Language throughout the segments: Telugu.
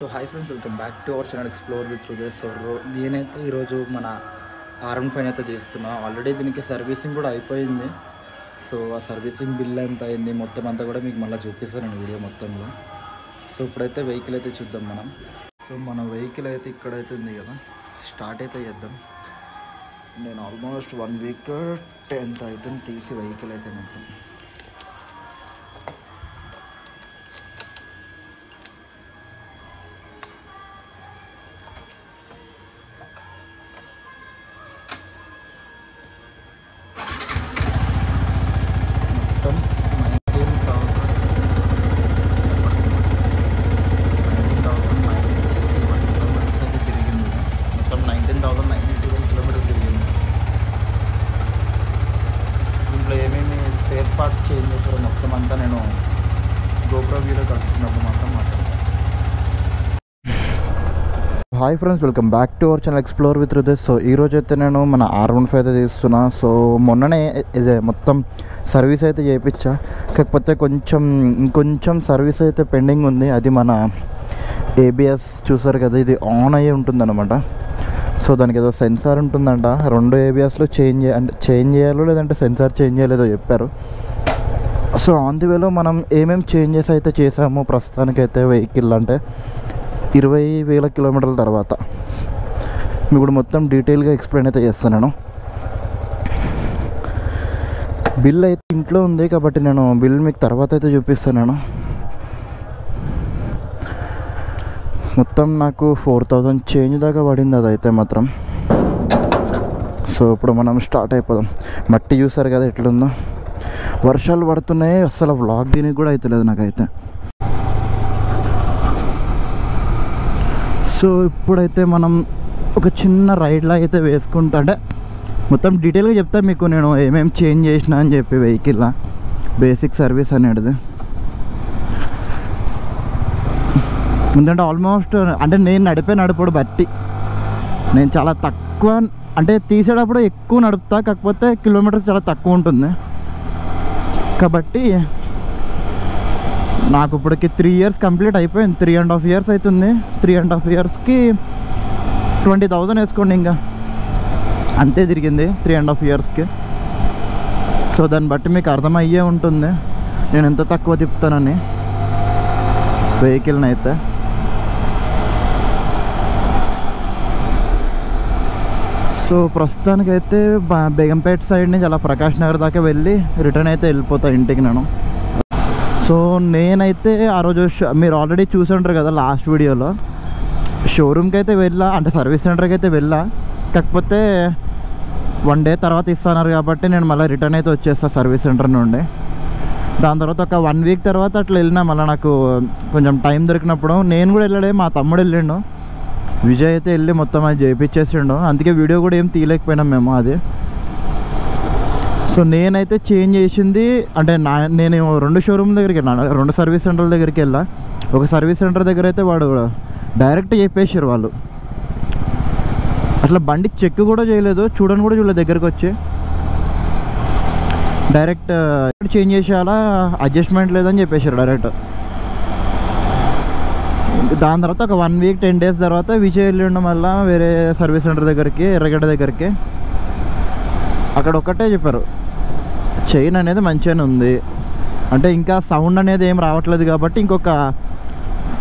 So hi friends, welcome back to our channel explore with Hruday. So నేనైతే ఈరోజు మన R15 అయితే తీస్తున్నా. ఆల్రెడీ దీనికి సర్వీసింగ్ కూడా అయిపోయింది. సో ఆ సర్వీసింగ్ బిల్ ఎంత అయింది మొత్తం అంతా కూడా మీకు మళ్ళీ చూపిస్తాను వీడియో మొత్తంలో. సో ఇప్పుడైతే వెహికల్ అయితే చూద్దాం మనం. సో మన వెహికల్ అయితే ఇక్కడైతే ఉంది కదా, స్టార్ట్ అయితే చేద్దాం. నేను ఆల్మోస్ట్ 1 వీక్ 10th అయితే తీసి వెహికల్ అయితే మొత్తం. స్పేర్ పార్ట్స్ చేంజ్ చేశారు మొత్తం అంతా. నేను గోప్రో వీడియో కలుసుకున్నప్పుడు మాత్రం మాట్లాడతాను. Hi friends, welcome back to our channel explore with Hruday. So ఈరోజు అయితే నేను మన R15 అయితే తీస్తున్నా. సో మొన్ననే మొత్తం సర్వీస్ అయితే చేయించా, కాకపోతే ఇంకొంచెం సర్వీస్ అయితే పెండింగ్ ఉంది. అది మన ABS చూసారు కదా, ఇది ఆన్ అయ్యి ఉంటుందన్నమాట. సో దానికి ఏదో సెన్సార్ ఉంటుందంట. 2 ABSలో చేంజ్ చేయాలో లేదంటే సెన్సార్ చేంజ్ చేయలేదో చెప్పారు. సో ఆన్ ది వేలో మనం ఏమేమి చేంజెస్ అయితే చేసామో ప్రస్తుతానికైతే వెహికల్ అంటే 20,000 కిలోమీటర్ల తర్వాత మీకు కూడా మొత్తం డీటెయిల్గా ఎక్స్ప్లెయిన్ అయితే చేస్తాను నేను. బిల్ అయితే ఇంట్లో ఉంది కాబట్టి నేను బిల్ మీకు తర్వాత అయితే చూపిస్తాను నేను. మొత్తం నాకు 4,000 చేంజ్ దాకా పడింది అదైతే మాత్రం. సో ఇప్పుడు మనం స్టార్ట్ అయిపోదాం. మట్టి చూసారు కదా ఎట్లుందో, వర్షాలు పడుతున్నాయి, అసలు వ్లాగ్ దీనికి కూడా అవుతలేదు నాకైతే. సో ఇప్పుడైతే మనం ఒక చిన్న రైడ్లా అయితే వేసుకుంటా, అంటే మొత్తం డీటెయిల్గా చెప్తా మీకు నేను ఏమేమి చేంజ్ చేసినా అని చెప్పి వెహికల్లా బేసిక్ సర్వీస్ అనేది. ఎందుకంటే ఆల్మోస్ట్ అంటే నేను నడిపోడు బట్టి నేను చాలా తక్కువ, అంటే తీసేటప్పుడు ఎక్కువ నడుపుతా, కాకపోతే కిలోమీటర్స్ చాలా తక్కువ ఉంటుంది కాబట్టి నాకు ఇప్పటికి 3 years కంప్లీట్ అయిపోయింది. 3.5 years అవుతుంది. 3.5 yearsకి 20,000 వేసుకోండి, ఇంకా అంతే తిరిగింది 3.5 yearsకి. సో దాన్ని బట్టి మీకు అర్థమయ్యే ఉంటుంది నేను ఎంత తక్కువ తిప్పుతానని వెహికల్ని అయితే. సో ప్రస్తుతానికైతే బేగంపేట సైడ్ నుంచి అలా ప్రకాష్ నగర్ దాకా వెళ్ళి రిటర్న్ అయితే వెళ్ళిపోతా ఇంటికి నేను. సో నేనైతే ఆ రోజు మీరు ఆల్రెడీ చూసి ఉంటారు కదా లాస్ట్ వీడియోలో, షోరూమ్కి అయితే వెళ్ళా, అంటే సర్వీస్ సెంటర్కి అయితే వెళ్ళా, కాకపోతే 1 day తర్వాత ఇస్తున్నారు కాబట్టి నేను మళ్ళీ రిటర్న్ అయితే వచ్చేస్తాను సర్వీస్ సెంటర్ నుండి. దాని తర్వాత ఒక 1 week తర్వాత అట్లా వెళ్ళినా, మళ్ళీ నాకు కొంచెం టైం దొరికినప్పుడు. నేను కూడా వెళ్ళలే, మా తమ్ముడు వెళ్ళిండు, విజయ్ అయితే వెళ్ళి మొత్తం అది చేయించేసిండు. అందుకే వీడియో కూడా ఏం తీయలేకపోయినాం మేము అది. సో నేనైతే చేంజ్ చేసింది అంటే నేను 2 షోరూమ్ దగ్గరికి వెళ్ళాను, 2 సర్వీస్ సెంటర్ల దగ్గరికి వెళ్ళా. ఒక సర్వీస్ సెంటర్ దగ్గర అయితే వాడు డైరెక్ట్ చెప్పేసారు వాళ్ళు, అసలు బండి చెక్ కూడా చేయలేదు, చూడని కూడా చూడలేదు, దగ్గరికి వచ్చి డైరెక్ట్ చేంజ్ చేసేయాలా, అడ్జస్ట్మెంట్ లేదని చెప్పేసారు డైరెక్ట్. దాని తర్వాత ఒక 1 week 10 days తర్వాత విజయ్ వెళ్ళిండు మళ్ళీ వేరే సర్వీస్ సెంటర్ దగ్గరికి, ఎర్రగడ్డ దగ్గరికి. అక్కడ ఒక్కటే చెప్పారు, చైన్ అనేది మంచిగానే ఉంది, అంటే ఇంకా సౌండ్ అనేది ఏం రావట్లేదు కాబట్టి ఇంకొక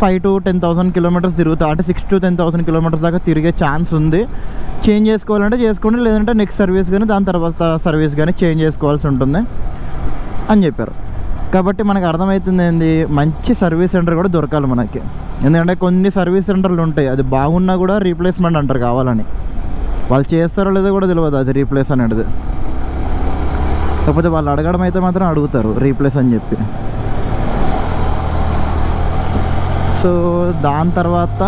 5,000 to 10,000 కిలోమీటర్స్ తిరుగుతా, అంటే 6,000 to 10,000 కిలోమీటర్స్ దాకా తిరిగే ఛాన్స్ ఉంది. చేంజ్ చేసుకోవాలంటే చేసుకోండి, లేదంటే నెక్స్ట్ సర్వీస్ కానీ దాని తర్వాత సర్వీస్ కానీ చేంజ్ చేసుకోవాల్సి ఉంటుంది అని చెప్పారు. కాబట్టి మనకు అర్థమవుతుంది ఏంది, మంచి సర్వీస్ సెంటర్ కూడా దొరకాలి మనకి. ఎందుకంటే కొన్ని సర్వీస్ సెంటర్లు ఉంటాయి, అది బాగున్నా కూడా రీప్లేస్మెంట్ అంటారు కావాలని, వాళ్ళు చేస్తారో లేదో కూడా తెలియదు అది రీప్లేస్ అనేది. కాకపోతే వాళ్ళు అడగడం అయితే మాత్రం అడుగుతారు రీప్లేస్ అని చెప్పి. సో దాని తర్వాత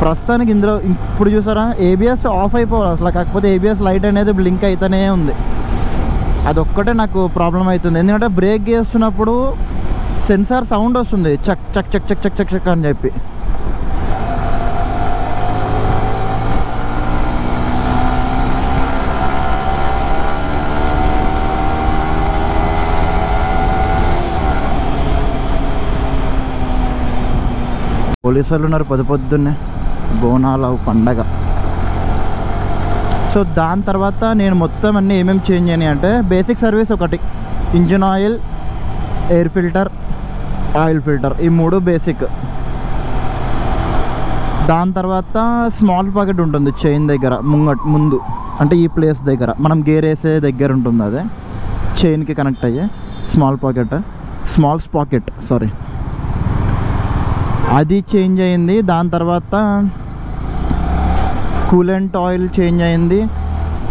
ప్రస్తుతానికి ఇందులో ఇప్పుడు చూసారా ABS ఆఫ్ అయిపోవాలి అసలు, కాకపోతే ABS లైట్ అనేది బ్లింక్ అయితేనే ఉంది. అదొక్కటే నాకు ప్రాబ్లం అవుతుంది, ఎందుకంటే బ్రేక్ చేస్తున్నప్పుడు సెన్సార్ సౌండ్ వస్తుంది, చక్ చక్ చక్ చక్ చక్ చక్ చక్ అని చెప్పి. పోలీసు వాళ్ళు ఉన్నారు పొద్దున్నే బోనాల పండగ. సో దాని తర్వాత నేను మొత్తం అన్నీ ఏమేమి చేంజ్ అయినాయి అంటే బేసిక్ సర్వీస్ ఒకటి, engine oil, air filter, oil filter, ఈ 3 బేసిక్. దాని తర్వాత స్మాల్ పాకెట్ ఉంటుంది చైన్ దగ్గర ముందు, అంటే ఈ ప్లేస్ దగ్గర మనం గేర్ వేసే దగ్గర ఉంటుంది, అదే చైన్కి కనెక్ట్ అయ్యే స్మాల్ స్పాకెట్ సారీ, అది చేంజ్ అయింది. దాని తర్వాత కూలెంట్ ఆయిల్ చేంజ్ అయింది.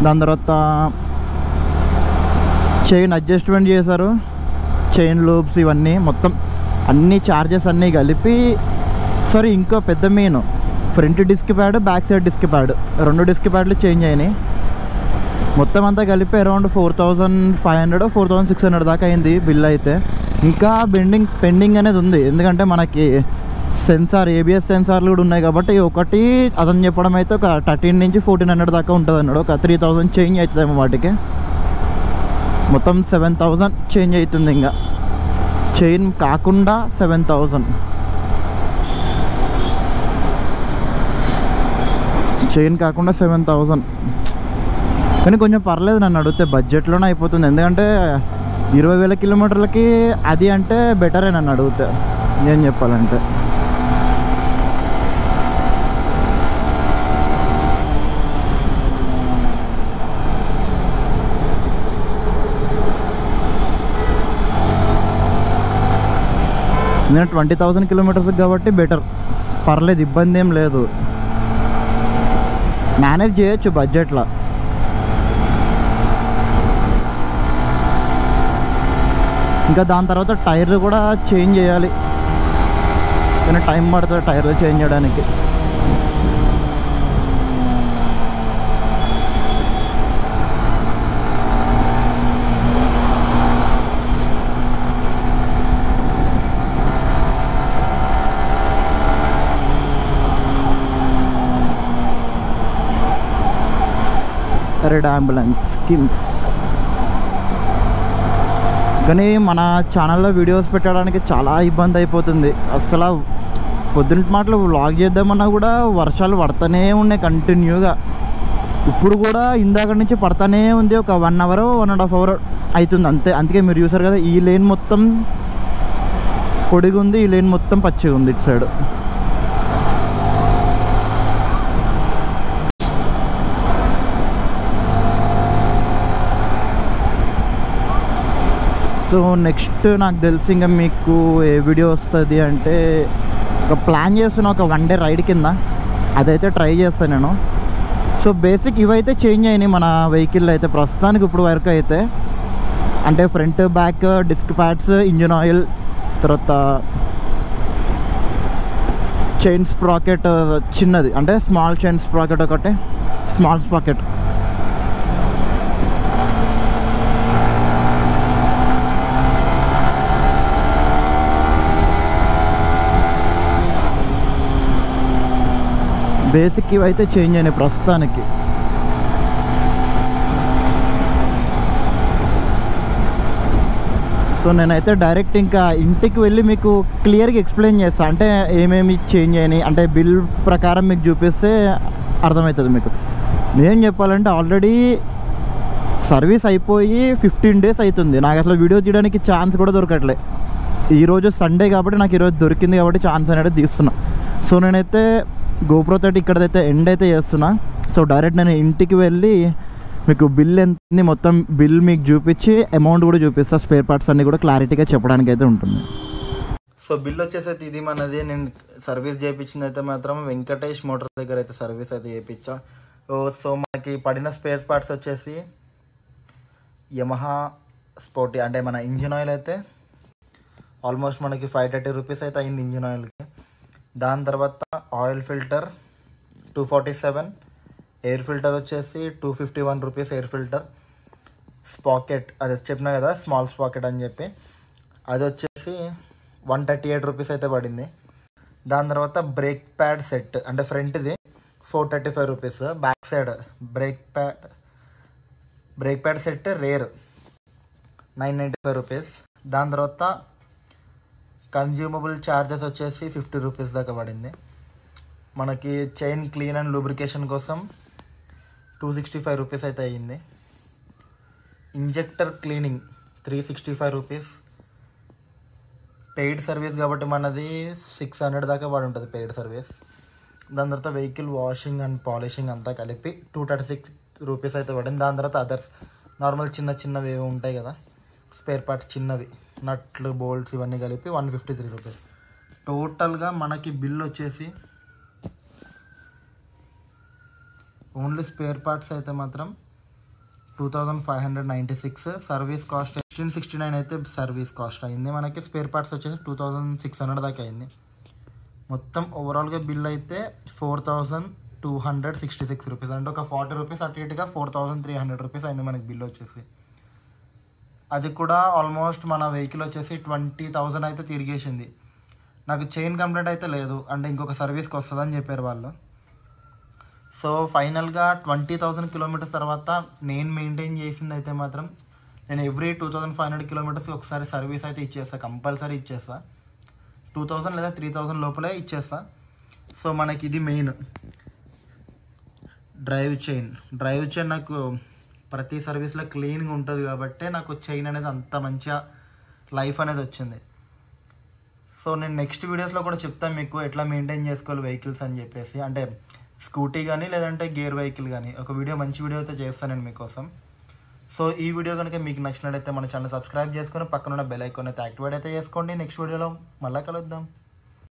దాని తర్వాత చైన్ అడ్జస్ట్మెంట్ చేశారు, చైన్ లూప్స్ ఇవన్నీ మొత్తం అన్ని చార్జెస్ అన్నీ కలిపి. సారీ, ఇంకో పెద్ద main front disc pad, back side disc pad, 2 disc ప్యాడ్లు చేంజ్ అయినాయి. మొత్తం అంతా కలిపి అరౌండ్ 4500 4600 దాకా అయింది బిల్ అయితే. ఇంకా పెండింగ్ అనేది ఉంది, ఎందుకంటే మనకి సెన్సార్ ABS సెన్సార్లు కూడా ఉన్నాయి కాబట్టి ఒకటి అతను చెప్పడం అయితే ఒక 13 నుంచి 1400 దాకా ఉంటుంది అన్నాడు. ఒక 3000 చేంజ్ అవుతుందేమో వాటికి. మొత్తం 7000 చేంజ్ అవుతుంది. ఇంకా చైన్ కాకుండా 7000, చైన్ కాకుండా 7000. కానీ కొంచెం పర్లేదు నన్ను అడిగితే, బడ్జెట్లోనే అయిపోతుంది. ఎందుకంటే 20,000 కిలోమీటర్లకి అది అంటే బెటరే నన్ను అడిగితే, ఏం చెప్పాలంటే. నేను 20,000 కిలోమీటర్స్ కాబట్టి బెటర్, పర్లేదు, ఇబ్బంది ఏం లేదు, మేనేజ్ చేయొచ్చు బడ్జెట్లో. ఇంకా దాని తర్వాత టైర్లు కూడా చేంజ్ చేయాలి, కానీ టైం పడుతుంది టైర్లు చేంజ్ చేయడానికి. Red ambulance schemes. కానీ మన ఛానల్లో వీడియోస్ పెట్టడానికి చాలా ఇబ్బంది అయిపోతుంది. అసలు పొద్దున్న మాటలు వ్లాగ్ చేద్దామన్నా కూడా వర్షాలు పడుతూనే ఉన్నాయి కంటిన్యూగా. ఇప్పుడు కూడా ఇందాక నుంచి పడుతూనే ఉంది, ఒక 1 అవర్ 1.5 అవర్ అవుతుంది అంతే. అందుకే మీరు చూసారు కదా, ఈ లేన్ మొత్తం పొడిగా ఉంది, ఈ లేన్ మొత్తం పచ్చిగా ఉంది ఇటు సైడ్. సో నెక్స్ట్ నాకు తెలిసి ఇంకా మీకు ఏ వీడియో వస్తుంది అంటే, ఒక ప్లాన్ చేస్తున్నా ఒక 1 డే రైడ్ కింద, అదైతే ట్రై చేస్తాను నేను. సో బేసిక్ ఇవైతే చేంజ్ అయినాయి మన వెహికల్ అయితే ప్రస్తుతానికి ఇప్పుడు వరకు అయితే. అంటే front back disc pads, engine oil, తర్వాత చైన్ స్ప్రాకెట్ చిన్నది, అంటే స్మాల్ చైన్ స్ప్రాకెట్ ఒకటి, స్మాల్ స్ప్రాకెట్. బేసిక్ ఇవైతే చేంజ్ అయినాయి ప్రస్తుతానికి. సో నేనైతే డైరెక్ట్ ఇంకా ఇంటికి వెళ్ళి మీకు క్లియర్గా ఎక్స్ప్లెయిన్ చేస్తాను, అంటే ఏమేమి చేంజ్ అయినాయి అంటే బిల్ ప్రకారం మీకు చూపిస్తే అర్థమవుతుంది మీకు. నేను చెప్పాలంటే ఆల్రెడీ సర్వీస్ అయిపోయి 15 డేస్ అవుతుంది, నాకు అసలు వీడియో తీయడానికి ఛాన్స్ కూడా దొరకట్లే. ఈరోజు సండే కాబట్టి నాకు ఈరోజు దొరికింది కాబట్టి ఛాన్స్ అనేది తీస్తున్నా. సో నేనైతే GoPro తోటి ఇక్కడైతే ఎండ్ అయితే చేస్తున్నా. సో డైరెక్ట్ నేను ఇంటికి వెళ్ళి మీకు బిల్ ఎంత మొత్తం బిల్ మీకు చూపించి అమౌంట్ కూడా చూపిస్తా, స్పేర్ పార్ట్స్ అన్నీ కూడా క్లారిటీగా చెప్పడానికి అయితే ఉంటుంది. సో బిల్ వచ్చేసి అయితే ఇది మనది. నేను సర్వీస్ చేయించింది అయితే మాత్రం వెంకటేష్ మోటార్ దగ్గర అయితే సర్వీస్ అయితే చేయించా. సో మనకి పడిన స్పేర్ పార్ట్స్ వచ్చేసి యమహా స్పోర్టీ, అంటే మన ఇంజిన్ ఆయిల్ అయితే ఆల్మోస్ట్ మనకి 530 రూపీస్ అయితే అయింది ఇంజిన్ ఆయిల్కి. దాని తర్వాత ఆయిల్ ఫిల్టర్ 247, ఎయిర్ ఫిల్టర్ వచ్చేసి 251 రూపీస్ ఎయిర్ ఫిల్టర్. స్పాకెట్ అది చెప్పినా కదా స్మాల్ స్పాకెట్ అని చెప్పి, అది వచ్చేసి 138 రూపీస్ అయితే పడింది. దాని తర్వాత బ్రేక్ ప్యాడ్ సెట్, అంటే ఫ్రంట్ది 435 rupees, back side break pad set rare 995 rupees. దాని తర్వాత కన్జ్యూమబుల్ ఛార్జెస్ వచ్చేసి 50 రూపీస్ దాకా పడింది. మనకి చైన్ క్లీన్ అండ్ లూబ్రికేషన్ కోసం 265 రూపీస్ అయితే అయ్యింది. Injector cleaning 365 rupees. Paid service కాబట్టి మనది 600 దాకా పడి ఉంటుంది పెయిడ్ సర్వీస్. దాని తర్వాత వెహికల్ వాషింగ్ అండ్ పాలిషింగ్ అంతా కలిపి 236 రూపీస్ అయితే పడింది. దాని తర్వాత అదర్స్ నార్మల్ చిన్నవి ఏవి ఉంటాయి కదా, స్పేర్ పార్ట్స్ చిన్నవి, నట్లు, బోల్ట్స్ ఇవన్నీ కలిపి 153 రూపీస్. టోటల్గా మనకి బిల్ వచ్చేసి ఓన్లీ స్పేర్ పార్ట్స్ అయితే మాత్రం 2596. సర్వీస్ కాస్ట్ 1669 అయితే సర్వీస్ కాస్ట్ అయింది. మనకి స్పేర్ పార్ట్స్ వచ్చేసి 2600 దాకా అయింది. మొత్తం ఓవరాల్గా బిల్ అయితే 4266 రూపీస్. అంటే ఒక 40 రూపీస్ అటు ఇటుగా 4300 రూపీస్ అయింది మనకి బిల్ వచ్చేసి. అది కూడా ఆల్మోస్ట్ మన వెహికల్ వచ్చేసి 20,000 అయితే తిరిగేసింది. నాకు చైన్ కంప్లైంట్ అయితే లేదు, అంటే ఇంకొక సర్వీస్కి వస్తుందని చెప్పారు వాళ్ళు. సో ఫైనల్గా 20,000 కిలోమీటర్స్ తర్వాత నేను మెయింటైన్ చేసింది అయితే మాత్రం నేను ఎవ్రీ 2500 కిలోమీటర్స్కి ఒకసారి సర్వీస్ అయితే ఇచ్చేస్తాను, కంపల్సరీ ఇచ్చేస్తాను. 2000 లేదా 3000 లోపలే ఇచ్చేస్తా. సో మనకి ఇది మెయిన్ డ్రైవ్ చైన్ నాకు ప్రతి సర్వీస్లో క్లీన్గా ఉంటుంది కాబట్టి నాకు చైన్ అనేది అంత మంచిగా లైఫ్ అనేది వచ్చింది. సో నేను నెక్స్ట్ వీడియోస్లో కూడా చెప్తాను మీకు ఎట్లా మెయింటైన్ చేసుకోవాలి వెహికల్స్ అని చెప్పేసి, అంటే స్కూటీ కానీ లేదంటే గేర్ వెహికల్ కానీ ఒక మంచి వీడియో అయితే చేస్తాను నేను మీకోసం. సో ఈ వీడియో కనుక మీకు నచ్చినట్టయితే మన ఛానల్ సబ్స్క్రైబ్ చేసుకొని పక్కన ఉన్న బెల్ ఐకాన్ అయితే యాక్టివేట్ అయితే చేసుకోండి. నెక్స్ట్ వీడియోలో మళ్ళీ కలుద్దాం.